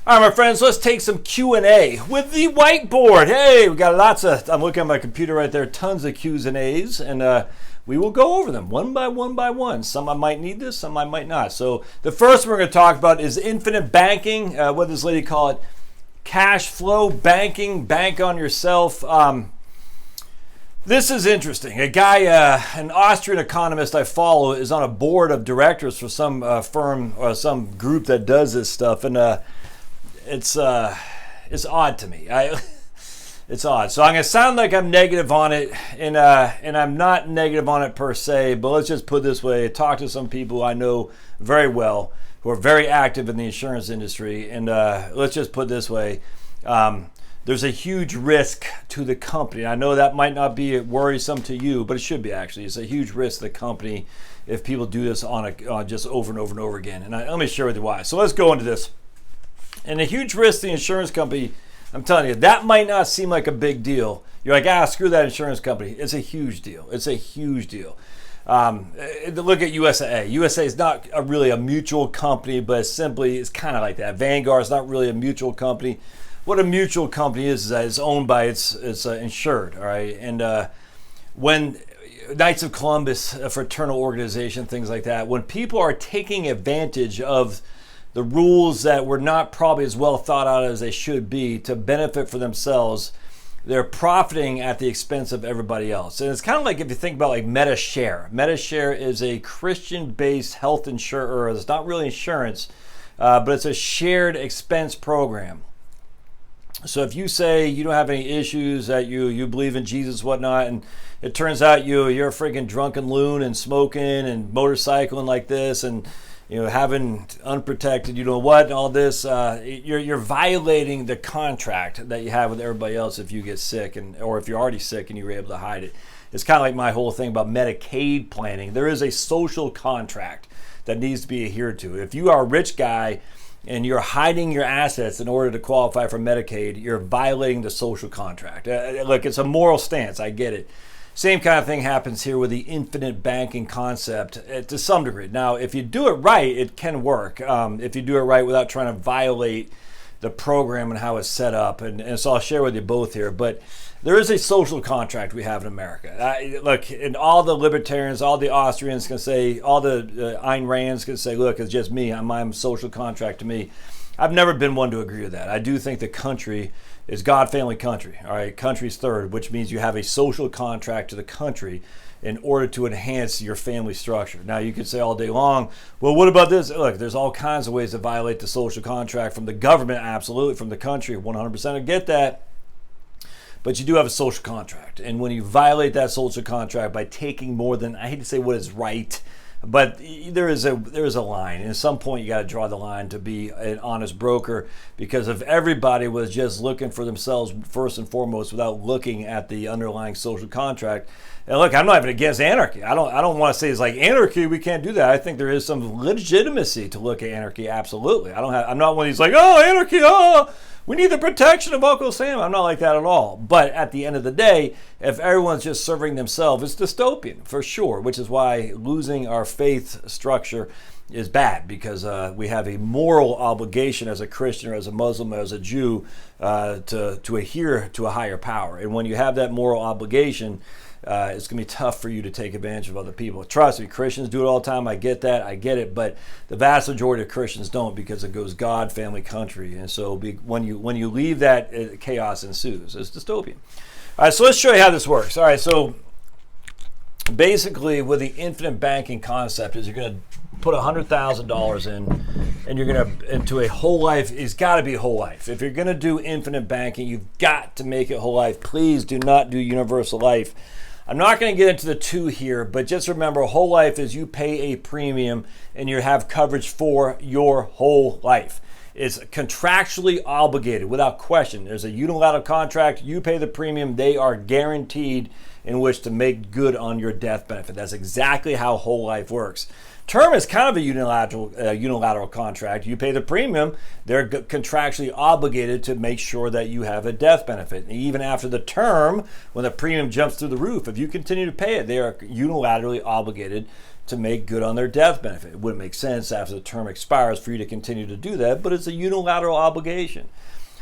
All right, my friends, let's take some Q&A with the whiteboard. Hey, we got I'm looking at my computer right there, tons of Q's and A's, and we will go over them one by one. Some I might need this, some I might not. So the first we're going to talk about is infinite banking, what this lady call it, cash flow banking, bank on yourself. This is interesting. A guy, an Austrian economist I follow, is on a board of directors for some firm or some group that does this stuff, and it's odd to me. It's odd. So I'm gonna sound like I'm negative on it, and I'm not negative on it per se. But let's just put it this way: I talk to some people I know very well who are very active in the insurance industry, and let's just put it this way: there's a huge risk to the company. I know that might not be worrisome to you, but it should be actually. It's a huge risk to the company if people do this on just over and over and over again. And let me share with you why. So let's go into this. And a huge risk to the insurance company, I'm telling you, that might not seem like a big deal. You're like, screw that insurance company. It's a huge deal. It's a huge deal. Look at USA. USA is not really a mutual company, but it's kind of like that. Vanguard is not really a mutual company. What a mutual company is that it's owned by its insured, all right? And when Knights of Columbus, a fraternal organization, things like that, when people are taking advantage of the rules that were not probably as well thought out as they should be to benefit for themselves, they're profiting at the expense of everybody else. And it's kind of like if you think about like MediShare. MediShare is a Christian-based health insurer. It's not really insurance, but it's a shared expense program. So if you say you don't have any issues, that you believe in Jesus, whatnot, and it turns out you're a freaking drunken loon and smoking and motorcycling like this, and having unprotected, what, and all this, you're violating the contract that you have with everybody else if you get sick, or if you're already sick and you're able to hide it. It's kind of like my whole thing about Medicaid planning. There is a social contract that needs to be adhered to. If you are a rich guy and you're hiding your assets in order to qualify for Medicaid, you're violating the social contract. Look, it's a moral stance. I get it. Same kind of thing happens here with the infinite banking concept to some degree. Now, if you do it right, it can work. If you do it right without trying to violate the program and how it's set up. And so I'll share with you both here. But there is a social contract we have in America. Look, and all the libertarians, all the Austrians can say, all the Ayn Rands can say, look, it's just me. I'm social contract to me. I've never been one to agree with that. I do think the country is God, family, country. All right, country's third, which means you have a social contract to the country in order to enhance your family structure. Now, you could say all day long, well, what about this? Look, there's all kinds of ways to violate the social contract from the government, absolutely, from the country, 100%. I get that. But you do have a social contract. And when you violate that social contract by taking more than, I hate to say what is right, but there is a line. And at some point, you got to draw the line to be an honest broker, because if everybody was just looking for themselves first and foremost without looking at the underlying social contract, and look, I'm not even against anarchy. I don't want to say it's like anarchy. We can't do that. I think there is some legitimacy to look at anarchy. Absolutely. I'm not one of these like, anarchy. We need the protection of Uncle Sam. I'm not like that at all. But at the end of the day, if everyone's just serving themselves, it's dystopian for sure, which is why losing our faith structure is bad, because we have a moral obligation as a Christian or as a Muslim or as a Jew to adhere to a higher power. And when you have that moral obligation, it's going to be tough for you to take advantage of other people. Trust me, Christians do it all the time. I get that. I get it. But the vast majority of Christians don't, because it goes God, family, country. And so when you leave that, chaos ensues. It's dystopian. All right, so let's show you how this works. All right, so basically with the infinite banking concept is you're going to put $100,000 in, and you're going to into a whole life. It's got to be whole life. If you're going to do infinite banking, you've got to make it whole life. Please do not do universal life. I'm not going to get into the two here, but just remember, whole life is you pay a premium and you have coverage for your whole life. It's contractually obligated without question. There's a unilateral contract. You pay the premium. They are guaranteed in which to make good on your death benefit. That's exactly how whole life works. Term is kind of a unilateral contract. You pay the premium. They're contractually obligated to make sure that you have a death benefit. And even after the term, when the premium jumps through the roof, if you continue to pay it, they are unilaterally obligated to make good on their death benefit. It wouldn't make sense after the term expires for you to continue to do that, but it's a unilateral obligation.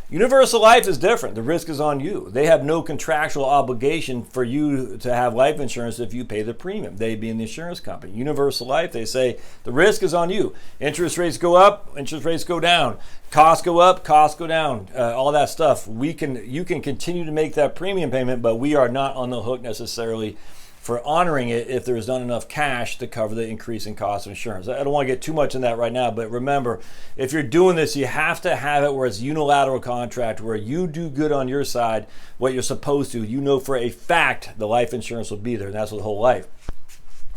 Universal life is different. The risk is on you. They have no contractual obligation for you to have life insurance if you pay the premium, they being the insurance company. Universal life, they say the risk is on you. Interest rates go up, interest rates go down. Costs go up, costs go down. All that stuff. You can continue to make that premium payment, but we are not on the hook necessarily for honoring it if there's not enough cash to cover the increase in cost of insurance. I don't want to get too much in that right now, but remember, if you're doing this, you have to have it where it's unilateral contract, where you do good on your side, what you're supposed to. You know for a fact the life insurance will be there, and that's the whole life.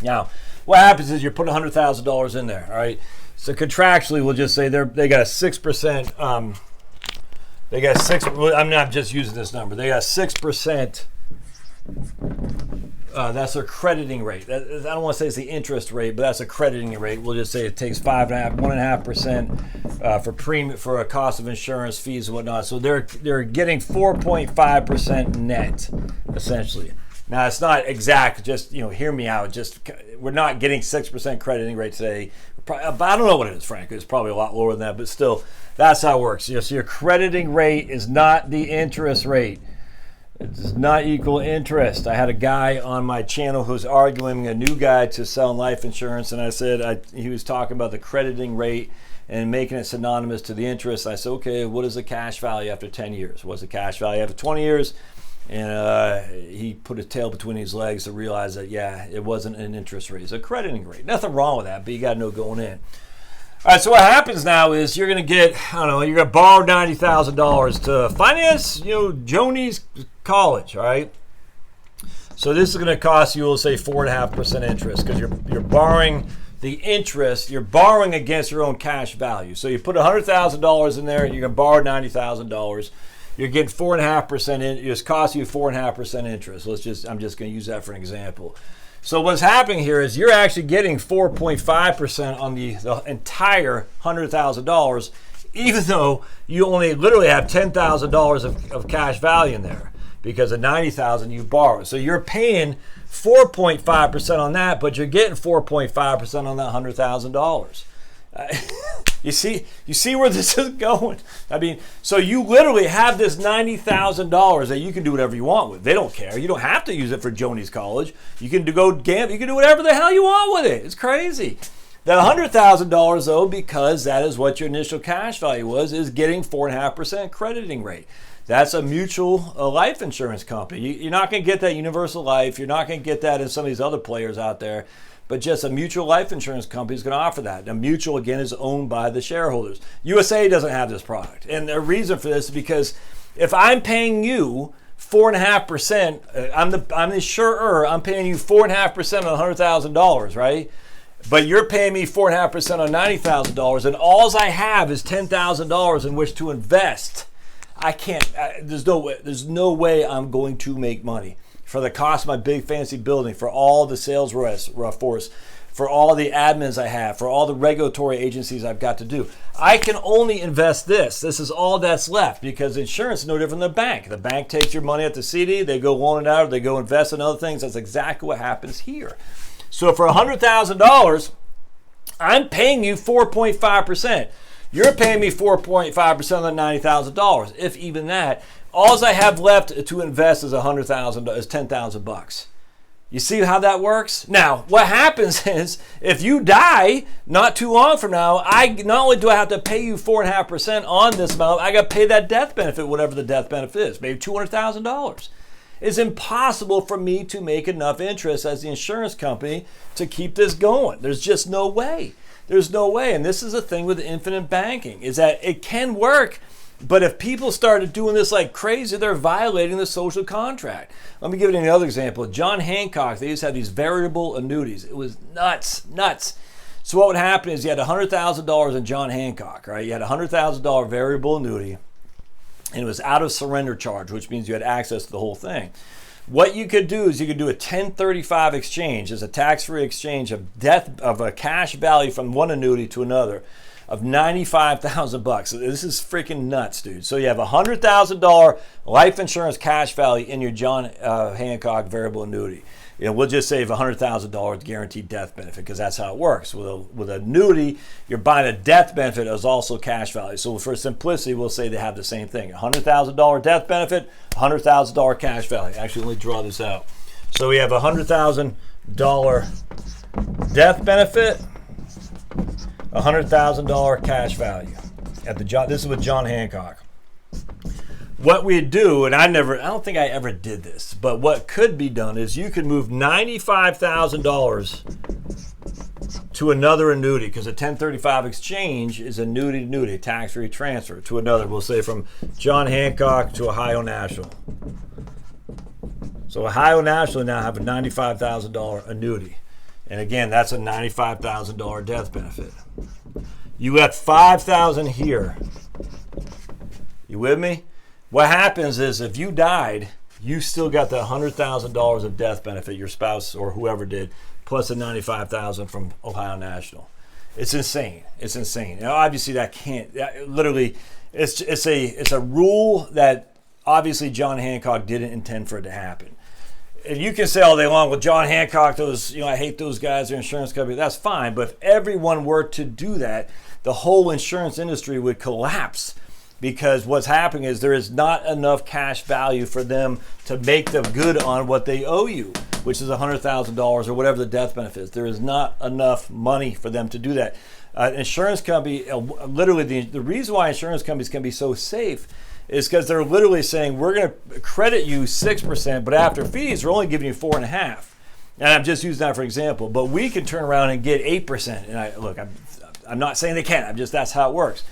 Now, what happens is you're putting $100,000 in there, all right? So contractually, we'll just say they got a 6%, I'm not just using this number, they got 6%. That's their crediting rate. I don't want to say it's the interest rate, but that's a crediting rate. We'll just say it takes 1.5% for a cost of insurance, fees, and whatnot. So they're getting 4.5% net, essentially. Now it's not exact. Just hear me out. We're not getting 6% crediting rate today. But I don't know what it is, frankly. It's probably a lot lower than that, but still, that's how it works. So your crediting rate is not the interest rate. It does not equal interest. I had a guy on my channel who's arguing a new guy to sell life insurance, and I said he was talking about the crediting rate and making it synonymous to the interest. I said, okay, what is the cash value after 10 years? What's the cash value after 20 years? And he put his tail between his legs to realize that, yeah, it wasn't an interest rate. It's a crediting rate. Nothing wrong with that, but you got to know going in. All right, so what happens now is you're going to get, you're going to borrow $90,000 to finance, Joni's college, all right? So this is going to cost you, we'll say, 4.5% interest because you're borrowing the interest. You're borrowing against your own cash value. So you put $100,000 in there, you're going to borrow $90,000. You're getting 4.5% in. It's costing you 4.5% interest. I'm just going to use that for an example. So what's happening here is you're actually getting 4.5% on the entire $100,000, even though you only literally have $10,000 of cash value in there because of $90,000 you borrowed. So you're paying 4.5% on that, but you're getting 4.5% on that $100,000. You see where this is going. I mean, so you literally have this $90,000 that you can do whatever you want with. They don't care. You don't have to use it for Joni's college. You can go gamble. You can do whatever the hell you want with it. It's crazy. That $100,000 though, because that is what your initial cash value was, is getting 4.5% crediting rate. That's a mutual life insurance company. You're not going to get that Universal Life. You're not going to get that in some of these other players out there. But just a mutual life insurance company is going to offer that. Now, mutual, again, is owned by the shareholders. USA doesn't have this product. And the reason for this is because if I'm paying you 4.5%, I'm the insurer, I'm paying you 4.5% on $100,000, right? But you're paying me 4.5% on $90,000, and all I have is $10,000 in which to invest. I can't, there's no way I'm going to make money. For the cost of my big fancy building, for all the sales force, for all the admins I have, for all the regulatory agencies I've got to do. I can only invest this. This is all that's left because insurance is no different than a bank. The bank takes your money at the CD, they go loan it out, or they go invest in other things. That's exactly what happens here. So for $100,000, I'm paying you 4.5%. You're paying me 4.5% on the $90,000, if even that. All I have left to invest is $10,000. You see how that works? Now, what happens is if you die not too long from now, not only do I have to pay you 4.5% on this amount, I got to pay that death benefit, whatever the death benefit is, maybe $200,000. It's impossible for me to make enough interest as the insurance company to keep this going. There's just no way. There's no way. And this is the thing with infinite banking, is that it can work. But if people started doing this like crazy, they're violating the social contract. Let me give you another example. John Hancock, they used to have these variable annuities. It was nuts. So what would happen is you had $100,000 in John Hancock, right? You had a $100,000 variable annuity, and it was out of surrender charge, which means you had access to the whole thing. What you could do is you could do a 1035 exchange. It's a tax-free exchange of a cash value from one annuity to another of $95,000. This is freaking nuts, dude. So you have a $100,000 life insurance cash value in your John Hancock variable annuity. we'll just save $100,000 guaranteed death benefit because that's how it works. With an annuity, you're buying a death benefit as also cash value. So for simplicity, we'll say they have the same thing. $100,000 death benefit, $100,000 cash value. Actually, let me draw this out. So we have $100,000 death benefit, $100,000 cash value. This is with John Hancock. What we do, and I don't think I ever did this, but what could be done is you could move $95,000 to another annuity because a 1035 exchange is annuity, tax-free transfer to another. We'll say from John Hancock to Ohio National. So Ohio National now have a $95,000 annuity. And again, that's a $95,000 death benefit. You got $5,000 here. You with me? What happens is if you died, you still got the $100,000 of death benefit, your spouse or whoever did, plus the $95,000 from Ohio National. It's insane. It's insane. Now, obviously, it's a rule that obviously John Hancock didn't intend for it to happen. And you can say all day long, well, John Hancock, I hate those guys, their insurance company. That's fine. But if everyone were to do that, the whole insurance industry would collapse. Because what's happening is there is not enough cash value for them to make them good on what they owe you, which is $100,000 or whatever the death benefit is. There is not enough money for them to do that. Insurance company, literally the reason why insurance companies can be so safe is because they're literally saying, we're going to credit you 6%, but after fees, we're only giving you 4.5%. And I'm just using that for example. But we can turn around and get 8%. And I'm not saying they can't. that's how it works.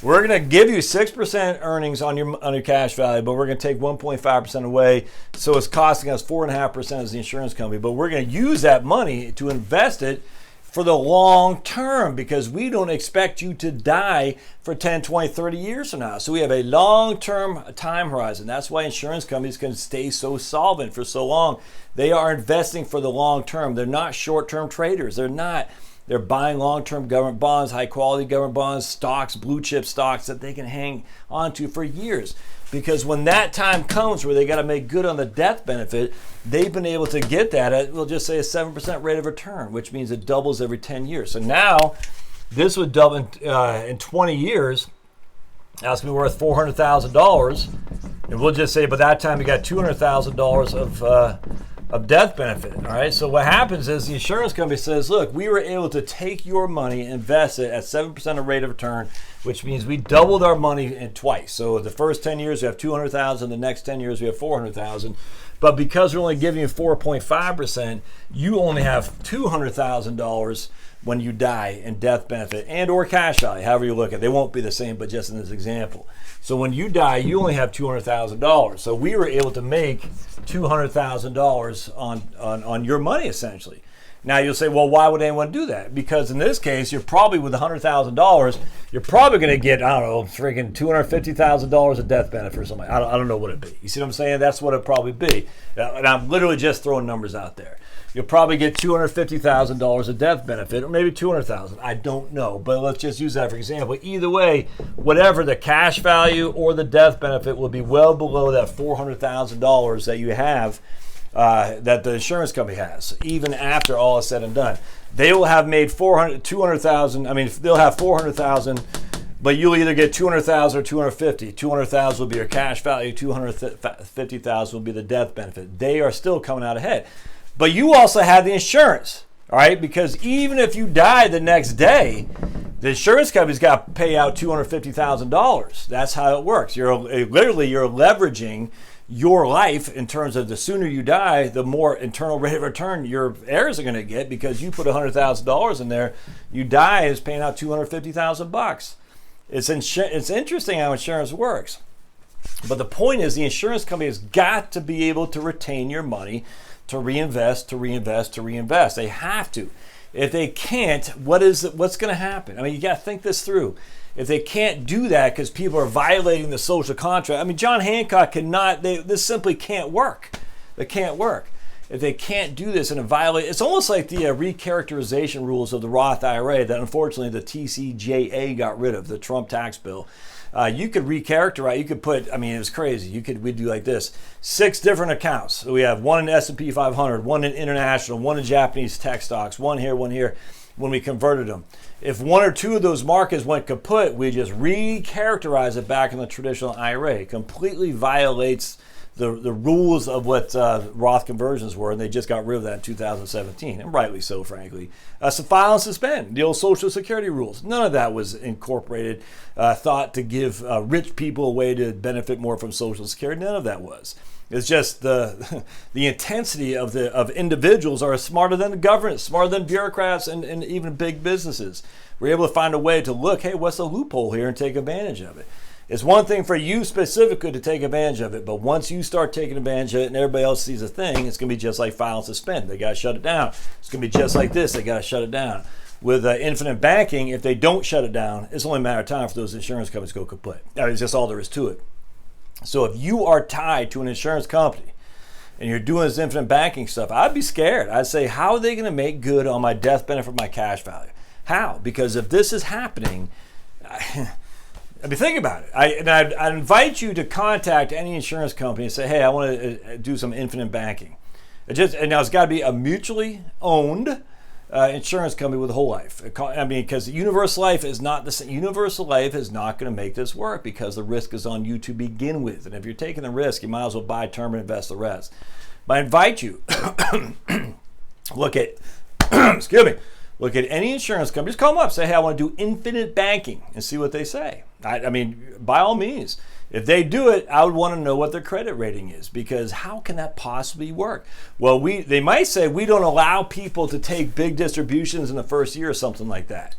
We're going to give you 6% earnings on your cash value, but we're going to take 1.5% away. So it's costing us 4.5% as the insurance company. But we're going to use that money to invest it for the long term because we don't expect you to die for 10, 20, 30 years from now. So we have a long-term time horizon. That's why insurance companies can stay so solvent for so long. They are investing for the long term. They're not short-term traders. They're buying long-term government bonds, high-quality government bonds, stocks, blue-chip stocks that they can hang on to for years. Because when that time comes where they got to make good on the death benefit, they've been able to get that at, we'll just say, a 7% rate of return, which means it doubles every 10 years. So now, this would double in 20 years. That's going to be worth $400,000. And we'll just say by that time you got $200,000 of death benefit. All right. So what happens is the insurance company says, look, we were able to take your money, invest it at 7% of rate of return, which means we doubled our money in twice. So the first 10 years we have 200,000, the next 10 years we have 400,000. But because we're only giving you 4.5%, you only have $200,000 when you die in death benefit and or cash value, however you look at it. They won't be the same, but just in this example. So when you die, you only have $200,000. So we were able to make $200,000 on your money, essentially. Now you'll say, well, why would anyone do that? Because in this case, you're probably with $100,000, you're probably going to get, I don't know, freaking $250,000 of death benefit or something. I don't know what it'd be. You see what I'm saying? That's what it'd probably be. And I'm literally just throwing numbers out there. You'll probably get $250,000 of death benefit, or maybe $200,000. I don't know, but let's just use that for example. Either way, whatever the cash value or the death benefit will be well below that $400,000 that you have, that the insurance company has, even after all is said and done. They will have made $200,000. I mean, they'll have $400,000, but you'll either get $200,000 or $250,000. $200,000 will be your cash value. $250,000 will be the death benefit. They are still coming out ahead. But you also have the insurance, all right? Because even if you die the next day, the insurance company's got to pay out $250,000. That's how it works. You're leveraging your life in terms of the sooner you die, the more internal rate of return your heirs are going to get because you put $100,000 in there. You die, it's paying out $250,000. It's interesting how insurance works. But the point is the insurance company has got to be able to retain your money to reinvest. They have to. If they can't, what's going to happen? I mean, you got to think this through. If they can't do that because people are violating the social contract, I mean, John Hancock this simply can't work. It can't work. If they can't do this and it's almost like the recharacterization rules of the Roth IRA that unfortunately the TCJA got rid of, the Trump tax bill. You could recharacterize. You could put. I mean, it was crazy. We'd do like this: 6 different accounts. So we have one in S&P 500, one in international, one in Japanese tech stocks, one here, one here. When we converted them, if 1 or 2 of those markets went kaput, we just recharacterize it back in the traditional IRA. It completely violates the rules of what Roth conversions were, and they just got rid of that in 2017, and rightly so, frankly. So file and suspend, the old Social Security rules. None of that was incorporated, thought to give rich people a way to benefit more from Social Security. None of that was. It's just the intensity of individuals are smarter than the government, smarter than bureaucrats and even big businesses. We're able to find a way to look, hey, what's the loophole here and take advantage of it. It's one thing for you specifically to take advantage of it, but once you start taking advantage of it and everybody else sees a thing, it's going to be just like file and suspend. They got to shut it down. It's going to be just like this. They got to shut it down. With infinite banking, if they don't shut it down, it's only a matter of time for those insurance companies to go kaput. It's just all there is to it. So if you are tied to an insurance company and you're doing this infinite banking stuff, I'd be scared. I'd say, how are they going to make good on my death benefit, my cash value? How? Because if this is happening, I mean, think about it. I'd invite you to contact any insurance company and say, hey, I want to do some infinite banking. And now it's got to be a mutually owned insurance company with whole life. I mean, because Universal Life is not the same. Universal Life is not going to make this work because the risk is on you to begin with. And if you're taking the risk, you might as well buy term and invest the rest. But I invite you, look at, excuse me, look at any insurance company. Just call them up, say, hey, I want to do infinite banking, and see what they say. I mean, by all means. If they do it, I would want to know what their credit rating is, because how can that possibly work? Well, they might say we don't allow people to take big distributions in the first year or something like that.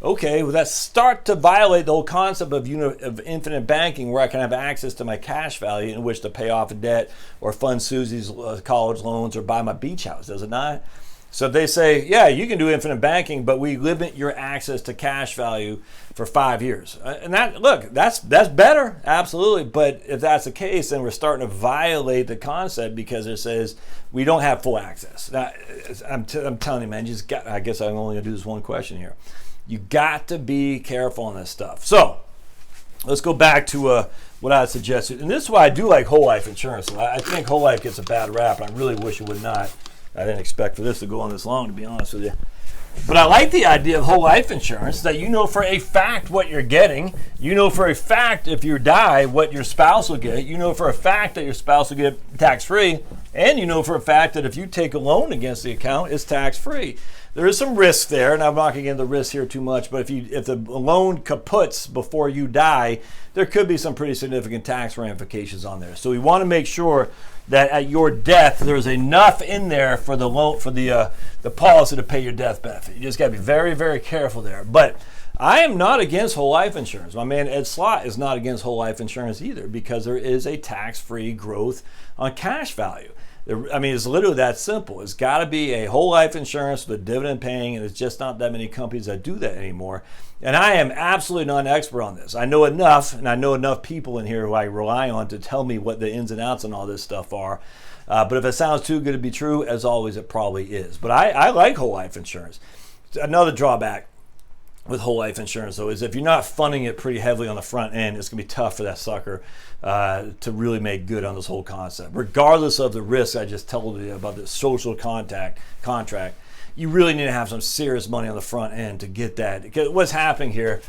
Okay, well, that start to violate the whole concept of infinite banking, where I can have access to my cash value in which to pay off a debt or fund Susie's college loans or buy my beach house, does it not? So they say, yeah, you can do infinite banking, but we limit your access to cash value for 5 years. And that's better, absolutely. But if that's the case, then we're starting to violate the concept, because it says we don't have full access. Now, I'm telling you, man, I guess I'm only gonna do this one question here. You got to be careful on this stuff. So let's go back to what I suggested. And this is why I do like whole life insurance. I think whole life gets a bad rap. I really wish it would not. I didn't expect for this to go on this long, to be honest with you. But I like the idea of whole life insurance, that you know for a fact what you're getting. You know for a fact if you die what your spouse will get. You know for a fact that your spouse will get tax-free. And you know for a fact that if you take a loan against the account, it's tax-free. There is some risk there, and I'm not going to get into the risk here too much, but if the loan kaputs before you die, there could be some pretty significant tax ramifications on there. So we want to make sure that at your death, there's enough in there for the loan, for the policy to pay your death benefit. You just got to be very, very careful there. But I am not against whole life insurance. My man Ed Slott is not against whole life insurance either, because there is a tax-free growth on cash value. I mean, it's literally that simple. It's got to be a whole life insurance with dividend paying, and it's just not that many companies that do that anymore. And I am absolutely not an expert on this. I know enough, and I know enough people in here who I rely on to tell me what the ins and outs and all this stuff are. But if it sounds too good to be true, as always, it probably is. But I like whole life insurance. Another drawback with whole life insurance, though, is if you're not funding it pretty heavily on the front end, it's going to be tough for that sucker to really make good on this whole concept. Regardless of the risk I just told you about, the social contract, you really need to have some serious money on the front end to get that. Because what's happening here,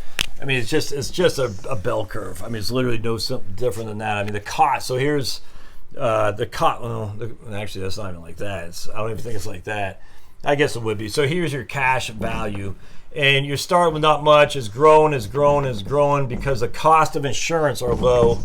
I mean, it's just a bell curve. I mean, it's literally no something different than that. I mean, the cost. So here's the cost. Well, actually, that's not even like that. I don't even think it's like that. I guess it would be. So here's your cash value. And you're starting with not much. It's growing because the cost of insurance are low.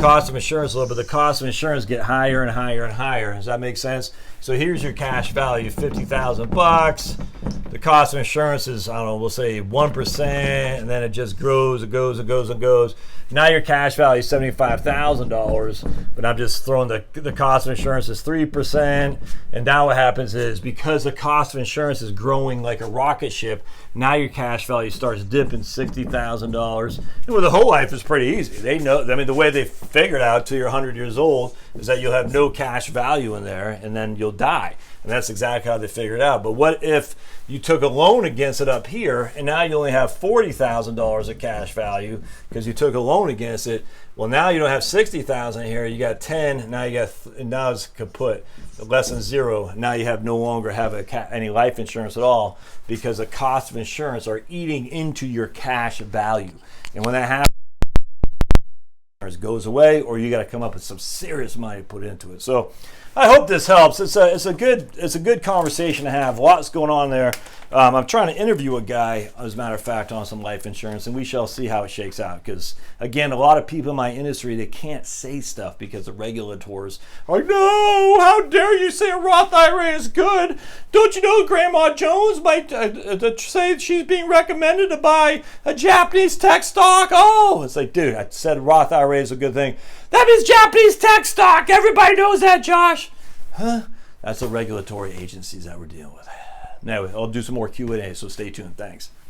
But the cost of insurance get higher and higher and higher. Does that make sense? So here's your cash value, $50,000. The cost of insurance is, I don't know, we'll say 1%, and then it just grows, it goes. Now your cash value is $75,000, but I'm just throwing the cost of insurance is 3%. And now what happens is, because the cost of insurance is growing like a rocket ship, now your cash value starts dipping $60,000. And with the whole life, it's pretty easy. They know, I mean, the way they figured out till you're 100 years old is that you'll have no cash value in there, and then you'll die. And that's exactly how they figured it out. But what if you took a loan against it up here, and now you only have $40,000 of cash value because you took a loan against it? Well, now you don't have $60,000 here. You got 10. Now now it's kaput, less than zero. Now you no longer have any life insurance at all because the cost of insurance are eating into your cash value. And when that happens, goes away, or you got to come up with some serious money to put into it. So I hope this helps. It's a good conversation to have. Lots going on there. I'm trying to interview a guy, as a matter of fact, on some life insurance, and we shall see how it shakes out. Because again, a lot of people in my industry, they can't say stuff because the regulators are like, no, how dare you say a Roth IRA is good? Don't you know Grandma Jones might say she's being recommended to buy a Japanese tech stock? Oh, it's like, dude, I said Roth IRA is a good thing. That is Japanese tech stock. Everybody knows that, Josh. Huh? That's the regulatory agencies that we're dealing with. Anyway, I'll do some more Q&A, so stay tuned. Thanks.